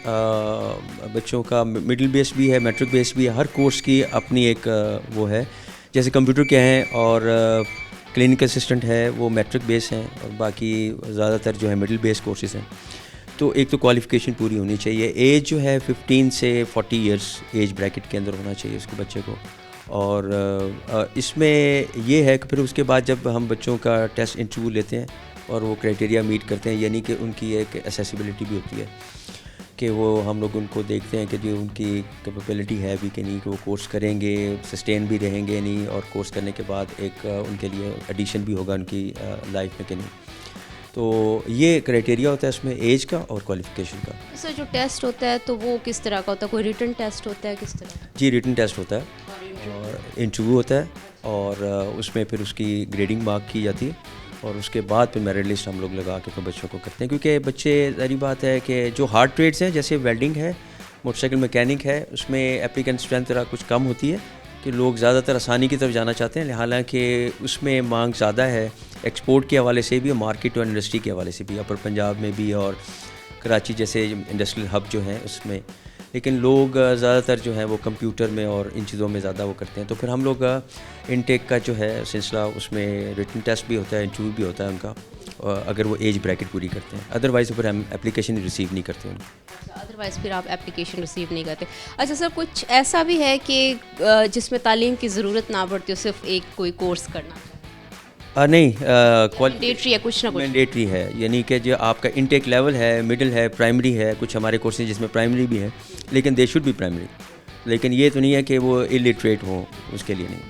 बच्चों का मिडिल बेस भी है, मैट्रिक बेस भी है, हर कोर्स की अपनी एक वो है। जैसे कंप्यूटर के हैं और क्लिनिकल असिस्टेंट है वो मैट्रिक बेस हैं, और बाकी ज़्यादातर जो है मिडिल बेस कोर्सेज़ हैं। तो एक तो क्वालिफ़िकेशन पूरी होनी चाहिए, एज जो है 15 से 40 इयर्स एज ब्रैकेट के अंदर होना चाहिए उसको बच्चे को। और इसमें ये है कि फिर उसके बाद जब हम बच्चों का टेस्ट इंटरव्यू लेते हैं और वो क्राइटेरिया मीट करते हैं, यानी कि उनकी एक एसेसिबिलिटी भी होती है कि वो हम लोग उनको देखते हैं कि जो उनकी कैपेबिलिटी है भी कि नहीं, कि वो कोर्स करेंगे, सस्टेन भी रहेंगे नहीं, और कोर्स करने के बाद एक उनके लिए एडिशन भी होगा उनकी लाइफ में कि नहीं। तो ये क्राइटेरिया होता है इसमें एज का और क्वालिफ़िकेशन का। सर जो टेस्ट होता है तो वो किस तरह का होता है, कोई रिटन टेस्ट होता है, किस तरह? जी रिटन टेस्ट होता है और इंटरव्यू होता है, और उसमें फिर उसकी ग्रेडिंग मार्क की जाती है, और उसके बाद फिर मेरिट लिस्ट हम लोग लगा के तो बच्चों को करते हैं। क्योंकि बच्चे ज़ाहिर बात है कि जो हार्ड ट्रेड्स हैं जैसे वेल्डिंग है, मोटरसाइकिल मैकेनिक है, उसमें एप्लीकेंट स्ट्रेंथ जरा कुछ कम होती है कि लोग ज़्यादातर आसानी की तरफ जाना चाहते हैं, हालांकि उसमें मांग ज़्यादा है एक्सपोर्ट के हवाले से भी और मार्केट और इंडस्ट्री के हवाले से भी, अपर पंजाब में भी और कराची जैसे इंडस्ट्रियल हब जो हैं उसमें। लेकिन लोग ज़्यादातर जो है वो कंप्यूटर में और इन चीज़ों में ज़्यादा वो करते हैं। तो फिर हम लोग इनटेक का जो है सिलसिला, उसमें रिटन टेस्ट भी होता है, इंटरव्यू भी होता है उनका, अगर वो एज ब्रैकेट पूरी करते हैं, अदरवाइज़ फिर हम एप्लीकेशन रिसीव नहीं करते उनको। अदरवाइज़ फिर आप एप्लीकेशन रिसीव नहीं करते। अच्छा सर कुछ ऐसा भी है कि जिसमें तालीम की ज़रूरत ना पड़ती हो, सिर्फ एक कोई कोर्स करना? नहीं, मैंडेटरी है कुछ ना कुछ? मैंडेटरी है, यानी कि जो आपका इनटेक लेवल है, मिडिल है, प्राइमरी है, कुछ हमारे कोर्सेज जिसमें प्राइमरी भी है, लेकिन दे शुड भी प्राइमरी, लेकिन ये तो नहीं है कि वो इलिटरेट हो, उसके लिए नहीं।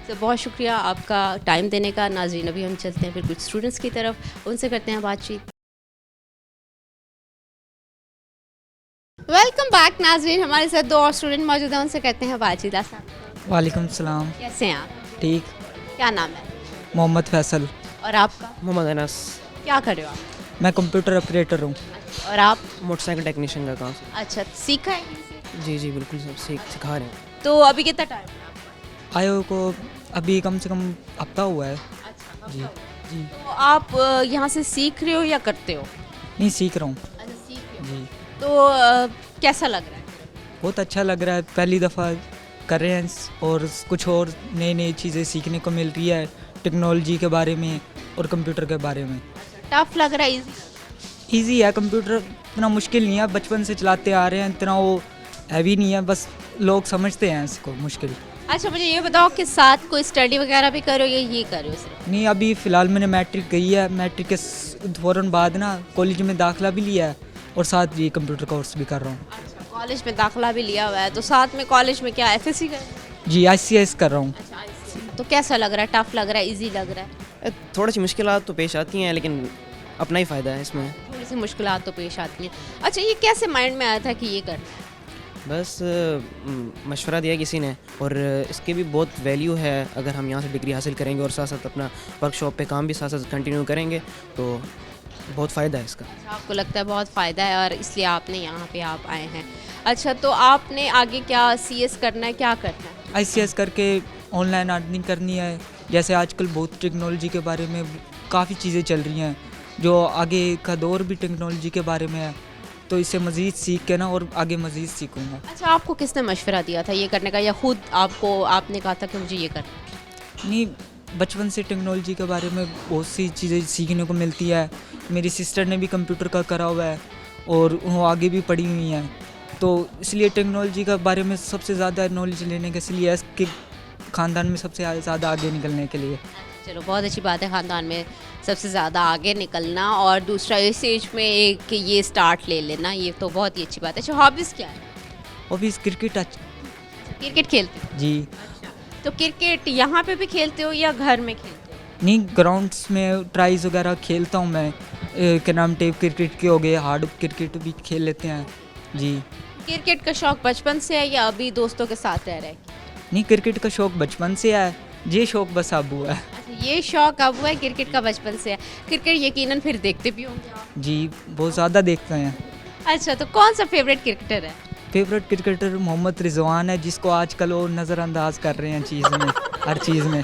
तो बहुत शुक्रिया आपका टाइम देने का। नाज़रीन अभी हम चलते हैं फिर कुछ स्टूडेंट्स की तरफ, उनसे करते हैं बातचीत। वेलकम बैक नाज़रीन, हमारे साथ दो और स्टूडेंट मौजूद हैं, उनसे करते हैं बातचीत। वालेकुम सलाम। कैसे हैं आप? ठीक। क्या नाम है? मोहम्मद फैसल। और आपका? मोहम्मद अनस। क्या कर रहे हो आप? मैं कंप्यूटर ऑपरेटर हूँ। और आप? मोटरसाइकिल टेक्नीशियन का काम। अच्छा, सीखा है कहीं से? जी जी बिल्कुल सब सिखा रहे हैं। तो अभी कितना टाइम है? आए को अभी कम से कम हफ्ता हुआ है। अच्छा, जी जी। तो आप यहाँ से सीख रहे हो या करते हो? नहीं, सीख रहा हूँ। अच्छा, सीख रहे हो। जी। तो कैसा लग रहा है? बहुत अच्छा लग रहा है, पहली दफ़ा कर रहे हैं और कुछ और नई नई चीज़ें सीखने को मिल रही है टेक्नोलॉजी के बारे में और कंप्यूटर के बारे में। टफ लग रहा है? ईजी है, कंप्यूटर इतना मुश्किल नहीं है, बचपन से चलाते आ रहे हैं, इतना वो हैवी नहीं है, बस लोग समझते हैं इसको मुश्किल। अच्छा मुझे ये बताओ कि साथ कोई स्टडी वगैरह भी करो या ये करो सिर्फ? नहीं, अभी फ़िलहाल मैंने मैट्रिक गई है, मैट्रिक के फ़ौरन बाद ना कॉलेज में दाखिला भी लिया है और साथ ये कंप्यूटर कोर्स भी कर रहा हूँ। अच्छा, कॉलेज में दाखिला भी लिया हुआ है, तो साथ में कॉलेज में क्या FSC कर? जी, ICS कर रहा हूँ। अच्छा, तो कैसा लग रहा है? टफ लग रहा है, इजी लग रहा है? थोड़ी सी मुश्किलात तो पेश आती हैं, लेकिन अपना ही फ़ायदा है इसमें। थोड़ी सी मुश्किलात तो पेश आती हैं। अच्छा, ये कैसे माइंड में आया था कि ये करना है? बस मशवरा दिया किसी ने, और इसकी भी बहुत वैल्यू है। अगर हम यहाँ से डिग्री हासिल करेंगे और साथ साथ अपना वर्कशॉप पे काम भी साथ साथ कंटिन्यू करेंगे तो बहुत फ़ायदा है इसका। अच्छा, आपको लगता है बहुत फ़ायदा है और इसलिए आपने यहाँ पे आप आए हैं। अच्छा, तो आपने आगे क्या CS करना है, क्या करना है? ICS करके ऑनलाइन अर्निंग करनी है। जैसे आजकल बहुत टेक्नोलॉजी के बारे में काफ़ी चीज़ें चल रही हैं, जो आगे का दौर भी टेक्नोलॉजी के बारे में है, तो इससे मज़ीद सीख के ना और आगे मज़ीद सीखूँगा। अच्छा, आपको किसने मशवरा दिया था ये करने का, या खुद आपने कहा था कि मुझे ये करना है? नहीं, बचपन से टेक्नोलॉजी के बारे में बहुत सी चीज़ें सीखने को मिलती है मेरी सिस्टर ने भी कंप्यूटर का करा हुआ है और वो आगे भी पढ़ी हुई हैं, तो इसलिए टेक्नोलॉजी का बारे में सबसे ज़्यादा नॉलेज लेने के इसलिए इसके ख़ानदान में सबसे ज़्यादा आगे निकलने के लिए। चलो बहुत अच्छी बात है ख़ानदान में सबसे ज़्यादा आगे निकलना, और दूसरा इस एज में एक ये स्टार्ट ले लेना, ये तो बहुत ही अच्छी बात है। अच्छा, हॉबीज़ क्या है? हॉबीज़ क्रिकेट क्रिकेट खेलते हो? जी। तो क्रिकेट यहाँ पे भी खेलते हो या घर में खेलते हो? नहीं, ग्राउंड्स में ट्राइज वगैरह खेलता हूँ मैं। क्या नाम टेप क्रिकेट के हो गए, हार्ड क्रिकेट भी खेल लेते हैं जी। क्रिकेट का शौक बचपन से है या अभी दोस्तों के साथ रह रहे? नहीं, क्रिकेट का शौक बचपन से है, ये शौक बस अब हुआ है। अच्छा, ये शौक अब हुआ है, क्रिकेट का बचपन से है। क्रिकेट यकीनन फिर देखते भी होंगे आप? जी, बहुत ज़्यादा देखते हैं। अच्छा, तो कौन सा फेवरेट क्रिकेटर है? फेवरेट क्रिकेटर मोहम्मद रिजवान है, जिसको आजकल वो नज़रअंदाज कर रहे हैं चीज़ में, हर चीज़ में।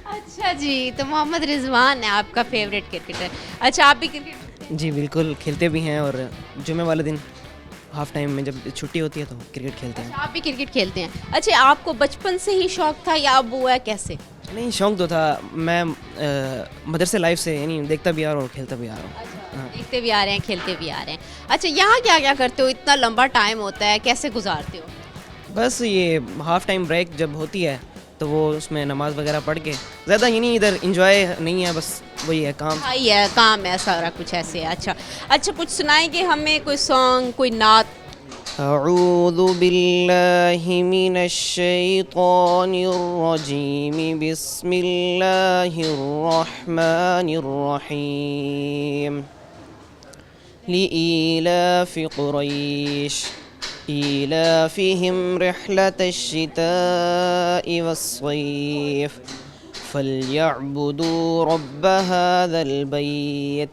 अच्छा जी, तो मोहम्मद रिजवान है आपका फेवरेट क्रिकेटर। अच्छा, आप भी क्रिकेट? जी बिल्कुल, खेलते भी हैं और जुमे वाले दिन हाफ टाइम में जब छुट्टी होती है तो क्रिकेट खेलते हैं। आप भी क्रिकेट खेलते हैं? अच्छा, आपको बचपन से ही शौक था या अब हुआ है, कैसे? नहीं, शौक तो था, मैं मदरसे लाइफ से यानी देखता भी आ रहा हूँ और खेलता भी आ रहा हूँ। हाँ। देखते भी आ रहे हैं, खेलते भी आ रहे हैं। अच्छा, यहाँ क्या क्या करते हो? इतना लंबा टाइम होता है, कैसे गुजारते हो? बस ये हाफ टाइम ब्रेक जब होती है तो वो उसमें नमाज वगैरह पढ़ के, ज़्यादा ये नहीं, इधर इंजॉय नहीं है, बस वही है काम। हाँ, ये है काम है, सारा कुछ ऐसे है। अच्छा, कुछ सुनाएंगे हमें, कोई सॉन्ग, कोई नात? अऊज़ु बिल्लाहि मिनश शैतानिर रजीम, बिस्मिल्लाहिर रहमानिर रहीम। लिईलाफि कुरैश ईलाफिहिम रिहलतश शिताइ वस्सैफ फलयअबुदू रब्ब हाज़ल बैत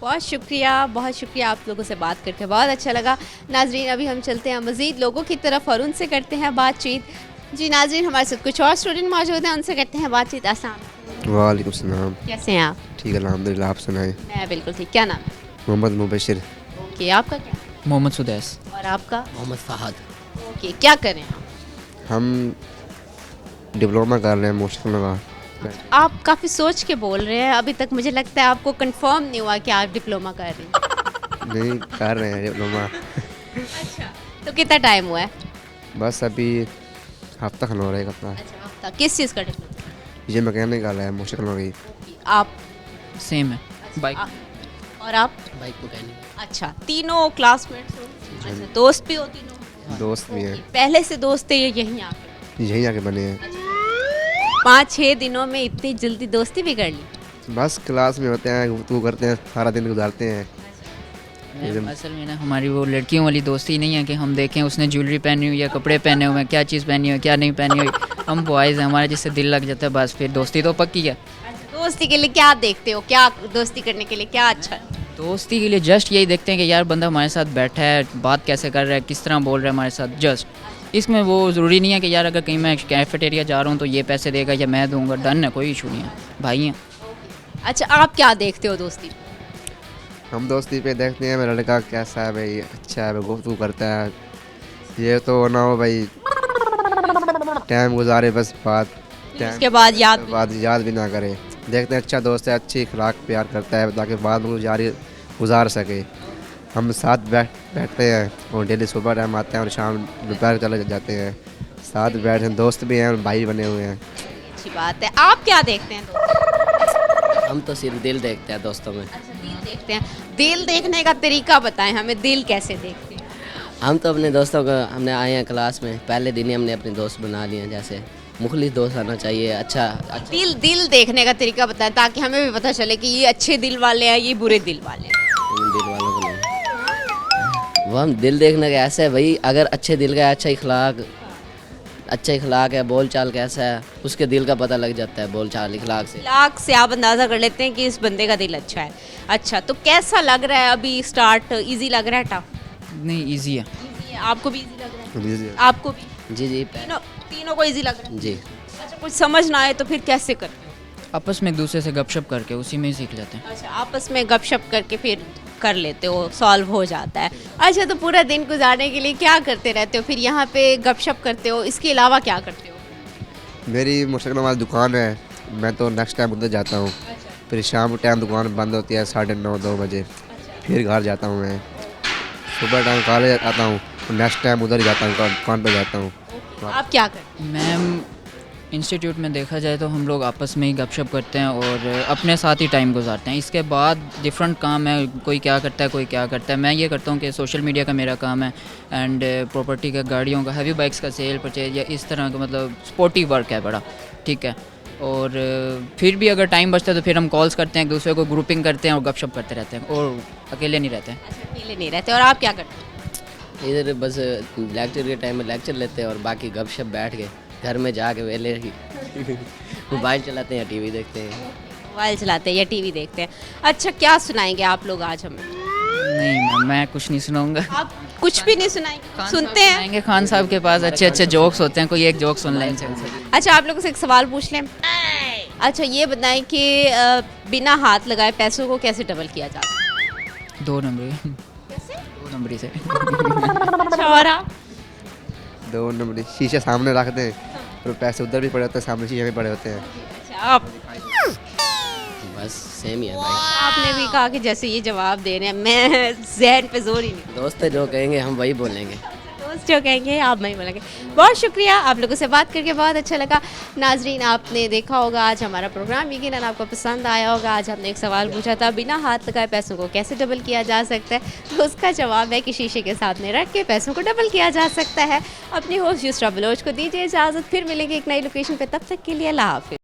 बहुत शुक्रिया आप लोगों से बात करके बहुत अच्छा लगा। नाजरीन, अभी हम चलते हैं मज़ीद लोगों की तरफ और उनसे करते हैं बातचीत। जी नाजरीन, हमारे साथ कुछ और स्टूडेंट मौजूद हैं, उनसे करते हैं बातचीत। अस्सलाम वालेकुम सलाम। कैसे हैं आप? ठीक है अल्हम्दुलिल्लाह, आप सुनाएं। मैं बिल्कुल ठीक। क्या नाम है? मोहम्मद मुबशिर। ओके, आपका क्या? मोहम्मद सुदैस। और आपका? मोहम्मद फहद। ओके, क्या कर रहे हैं आप? हम डिप्लोमा कर रहे हैं मोशन का। आप काफ़ी सोच के बोल रहे हैं, अभी तक मुझे लगता है आपको कंफर्म नहीं हुआ कि आप डिप्लोमा कर रहे हैं। नहीं, कर रहे हैं डिप्लोमा। अच्छा, तो कितना टाइम हुआ है? बस अभी हफ्ता खन हो रहा है अपना। अच्छा, हफ्ता। किस चीज़ का डिप्लोमा? ये मैकेनिकल है, मोशन हो गई। आप? सेम है, बाइक। और आप? Bike mechanic. अच्छा, तीनों क्लासमेट्स हो? अच्छा, दोस्त भी हो तीनों? दोस्त भी हैं। पहले से दोस्त है या यहीं आके? यहीं आके बने हैं। 5-6 दिनों में इतनी जल्दी दोस्ती भी कर ली? बस क्लास में होते हैं, गुफ्तगू करते हैं, सारा दिन गुजारते हैं। असल में ना हमारी वो लड़कियों वाली दोस्ती नहीं है कि हम देखें उसने ज्वेलरी पहनी हुई या कपड़े पहने हुए हैं, क्या चीज़ पहनी हुई क्या नहीं पहनी हुई। हम बॉयज़ हैं, हमारे जिससे दिल लग जाता है, बस फिर दोस्ती तो पक्की है। दोस्ती के लिए क्या देखते हो? क्या दोस्ती करने के लिए क्या अच्छा है? दोस्ती के लिए जस्ट यही देखते हैं कि यार बंदा हमारे साथ बैठा है, बात कैसे कर रहा है, किस तरह बोल रहा है हमारे साथ। जस्ट इसमें वो ज़रूरी नहीं है कि यार अगर कहीं मैं कैफेटेरिया जा रहा हूँ तो ये पैसे देगा या मैं दूंगा, डन है, कोई इशू नहीं है, भाई हैं। अच्छा, आप क्या देखते हो दोस्ती? हम दोस्ती पे देखते हैं मेरा लड़का कैसा है भाई, अच्छा है, गुफ्तगू करता है, ये तो ना हो भाई टाइम गुजारे बस बात, उसके बाद याद भी ना करे। देखते हैं अच्छा दोस्त है, अच्छी अखलाक प्यार करता है ताकि बाद में गुजार सके। हम साथ बैठते हैं और डेली सुबह टाइम आते हैं और शाम दोपहर चले जाते हैं, साथ बैठे दोस्त भी हैं और भाई बने हुए हैं। अच्छी बात है। आप क्या देखते हैं दोस्त? हम तो सिर्फ दिल देखते हैं दोस्तों में। अच्छा, दिल देखते हैं। दिल देखने का तरीका बताएं हमें, दिल कैसे देखते हैं? हम तो अपने दोस्तों को, हमने आए हैं क्लास में, पहले दिन ही हमने अपने दोस्त बना लिए हैं। जैसे मुखलिस दोस्त आना चाहिए, अच्छा। दिल देखने का तरीका बताएं ताकि हमें भी पता चले कि ये अच्छे दिल वाले हैं, ये बुरे दिल वाले हैं। दिल वालों को नहीं, वो हम दिल देखने का ऐसा है भाई, अगर अच्छे दिल का अच्छा इखलाक है, बोल चाल कैसा है, उसके दिल का पता लग जाता है बोल चाल इखलाक से। इखलाक से आप अंदाज़ा कर लेते हैं कि इस बंदे का दिल अच्छा है। अच्छा, तो कैसा लग रहा है अभी स्टार्ट? इजी लग रहा है, टफ? नहीं, ईजी है। आपको भी इजी लग रहा है? जी आपको भी? जी तीनों को इजी लग रहा है जी। अच्छा, कुछ समझ ना आए तो फिर कैसे करते हो? आपस में एक दूसरे से गपशप करके उसी में ही सीख लेते हैं। अच्छा, आपस में गपशप करके फिर कर लेते हो, सॉल्व हो जाता है। अच्छा, तो पूरा दिन गुजारने के लिए क्या करते रहते हो? फिर यहाँ पे गपशप करते हो, इसके अलावा क्या करते हो? मेरी मोटरसाइकिल में हमारी दुकान है, मैं तो नेक्स्ट टाइम उधर जाता हूँ। फिर शाम के टाइम दुकान बंद होती है 9:30-2 बजे, फिर घर जाता हूँ मैं। सुबह टाइम कॉलेज आता हूँ, नेक्स्ट टाइम उधर ही जाता हूँ, दुकान पर जाता हूँ। आप क्या करते मैम इंस्टीट्यूट में देखा जाए तो हम लोग आपस में ही गपशप करते हैं और अपने साथ ही टाइम गुजारते हैं। इसके बाद डिफरेंट काम है, कोई क्या करता है कोई क्या करता है। मैं ये करता हूँ कि सोशल मीडिया का मेरा काम है एंड प्रॉपर्टी का, गाड़ियों का, हैवी बाइक्स का सेल परचेज या इस तरह का, मतलब स्पोर्टी वर्क है बड़ा, ठीक है। और फिर भी अगर टाइम बचता है तो फिर हम कॉल्स करते हैं, एक दूसरे को ग्रुपिंग करते हैं और गपशप करते रहते हैं और अकेले नहीं रहते हैं। अच्छा, अकेले नहीं रहते। और आप क्या करते हो? इधर बस लेक्चर के टाइम में लेक्चर लेते हैं और बाकी गपशप बैठ के घर में जाके वेले ही मोबाइल चलाते हैं या टीवी देखते हैं। मोबाइल चलाते हैं या टीवी देखते हैं। अच्छा, क्या सुनाएंगे आप लोग आज हमें? नहीं मैम, मैं कुछ नहीं सुनाऊंगा। आप कुछ भी नहीं सुनाएंगे? सुनते हैं। आएंगे खान साहब के पास, अच्छे अच्छे जोक्स होते हैं, कोई एक जोक सुन लें। अच्छा, आप लोगों से एक सवाल पूछ लें। अच्छा, ये बताएं कि बिना हाथ लगाए पैसों को कैसे डबल किया जाता है? 2 नंबरी। कैसे? 2 नंबरी से। अच्छा, और आप? 2 नंबर शीशे सामने रख दें तो पैसे उधर भी पड़े होते हैं, सामने शीशे भी पड़े होते हैं। अच्छा, आप? बस सेम ही है भाई। आपने भी कहा कि जैसे ये जवाब दे रहे हैं, मैं जहन पे जोर ही नहीं। दोस्त जो कहेंगे हम वही बोलेंगे। दोस्त जो कहेंगे आप नहीं बोलेंगे। बहुत शुक्रिया, आप लोगों से बात करके बहुत अच्छा लगा। नाजरीन, आपने देखा होगा आज हमारा प्रोग्राम यकीनन आपको पसंद आया होगा। आज हमने एक सवाल पूछा था, बिना हाथ लगाए पैसों को कैसे डबल किया जा सकता है, तो उसका जवाब है कि शीशे के सामने रख के पैसों को डबल किया जा सकता है। अपने होस्ट युसरा बलोच को दीजिए इजाज़त, फिर मिलेंगे एक नई लोकेशन पे, तब तक के लिए अल्लाह हाफिज़।